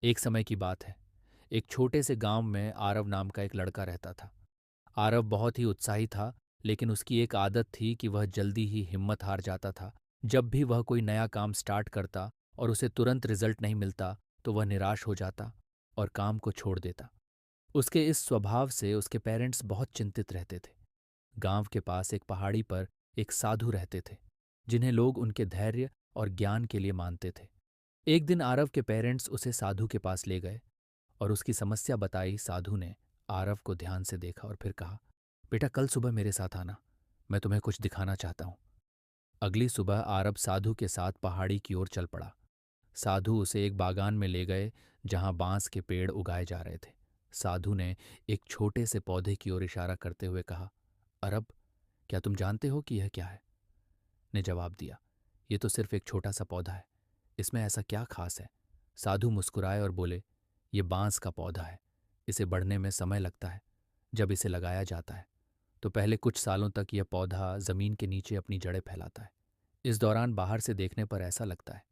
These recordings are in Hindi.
एक समय की बात है। एक छोटे से गांव में आरव नाम का एक लड़का रहता था। आरव बहुत ही उत्साही था, लेकिन उसकी एक आदत थी कि वह जल्दी ही हिम्मत हार जाता था। जब भी वह कोई नया काम स्टार्ट करता और उसे तुरंत रिजल्ट नहीं मिलता, तो वह निराश हो जाता और काम को छोड़ देता। उसके इस स्वभाव से उसके पेरेंट्स बहुत चिंतित रहते थे। गांव के पास एक पहाड़ी पर एक साधु रहते थे, जिन्हें लोग उनके धैर्य और ज्ञान के लिए मानते थे। एक दिन आरव के पेरेंट्स उसे साधु के पास ले गए और उसकी समस्या बताई। साधु ने आरव को ध्यान से देखा और फिर कहा, बेटा कल सुबह मेरे साथ आना, मैं तुम्हें कुछ दिखाना चाहता हूँ। अगली सुबह आरव साधु के साथ पहाड़ी की ओर चल पड़ा। साधु उसे एक बागान में ले गए, जहां बांस के पेड़ उगाए जा रहे थे। साधु ने एक छोटे से पौधे की ओर इशारा करते हुए कहा, अरब, क्या तुम जानते हो कि यह क्या है? ने जवाब दिया, ये तो सिर्फ एक छोटा सा पौधा है, इसमें ऐसा क्या खास है? साधु मुस्कुराए और बोले, ये बांस का पौधा है। इसे बढ़ने में समय लगता है। जब इसे लगाया जाता है तो पहले कुछ सालों तक यह पौधा जमीन के नीचे अपनी जड़ें फैलाता है। इस दौरान बाहर से देखने पर ऐसा लगता है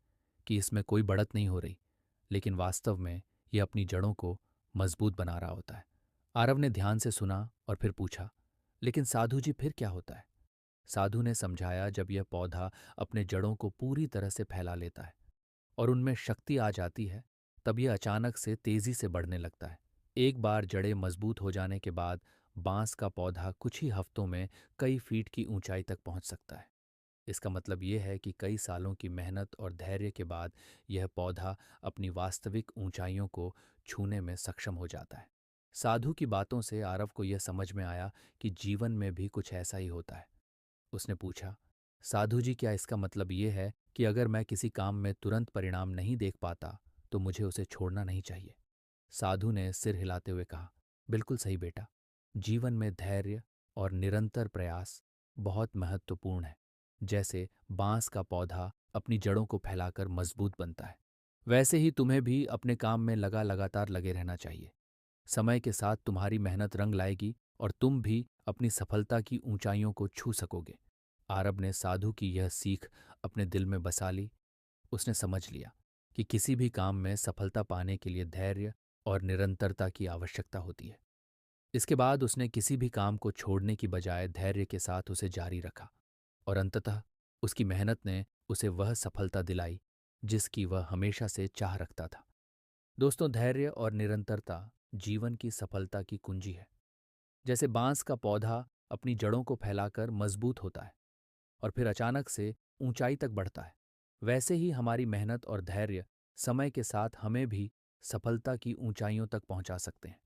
कि इसमें कोई बढ़त नहीं हो रही, लेकिन वास्तव में यह अपनी जड़ों को मजबूत बना रहा होता है। आरव ने ध्यान से सुना और फिर पूछा, लेकिन साधु जी फिर क्या होता है? साधु ने समझाया, जब यह पौधा अपने जड़ों को पूरी तरह से फैला लेता है और उनमें शक्ति आ जाती है, तब यह अचानक से तेजी से बढ़ने लगता है। एक बार जड़ें मजबूत हो जाने के बाद बांस का पौधा कुछ ही हफ्तों में कई फीट की ऊंचाई तक पहुंच सकता है। इसका मतलब ये है कि कई सालों की मेहनत और धैर्य के बाद यह पौधा अपनी वास्तविक ऊंचाइयों को छूने में सक्षम हो जाता है। साधु की बातों से आरव को यह समझ में आया कि जीवन में भी कुछ ऐसा ही होता है। उसने पूछा, साधु जी, क्या इसका मतलब ये है कि अगर मैं किसी काम में तुरंत परिणाम नहीं देख पाता तो मुझे उसे छोड़ना नहीं चाहिए? साधु ने सिर हिलाते हुए कहा, बिल्कुल सही बेटा। जीवन में धैर्य और निरंतर प्रयास बहुत महत्वपूर्ण है। जैसे बांस का पौधा अपनी जड़ों को फैलाकर मजबूत बनता है, वैसे ही तुम्हें भी अपने काम में लगातार लगे रहना चाहिए। समय के साथ तुम्हारी मेहनत रंग लाएगी और तुम भी अपनी सफलता की ऊंचाइयों को छू सकोगे। आरब ने साधु की यह सीख अपने दिल में बसा ली। उसने समझ लिया कि किसी भी काम में सफलता पाने के लिए धैर्य और निरंतरता की आवश्यकता होती है। इसके बाद उसने किसी भी काम को छोड़ने की बजाय धैर्य के साथ उसे जारी रखा और अंततः उसकी मेहनत ने उसे वह सफलता दिलाई जिसकी वह हमेशा से चाह रखता था। दोस्तों, धैर्य और निरंतरता जीवन की सफलता की कुंजी है। जैसे बांस का पौधा अपनी जड़ों को फैलाकर मजबूत होता है और फिर अचानक से ऊंचाई तक बढ़ता है, वैसे ही हमारी मेहनत और धैर्य समय के साथ हमें भी सफलता की ऊंचाइयों तक पहुंचा सकते हैं।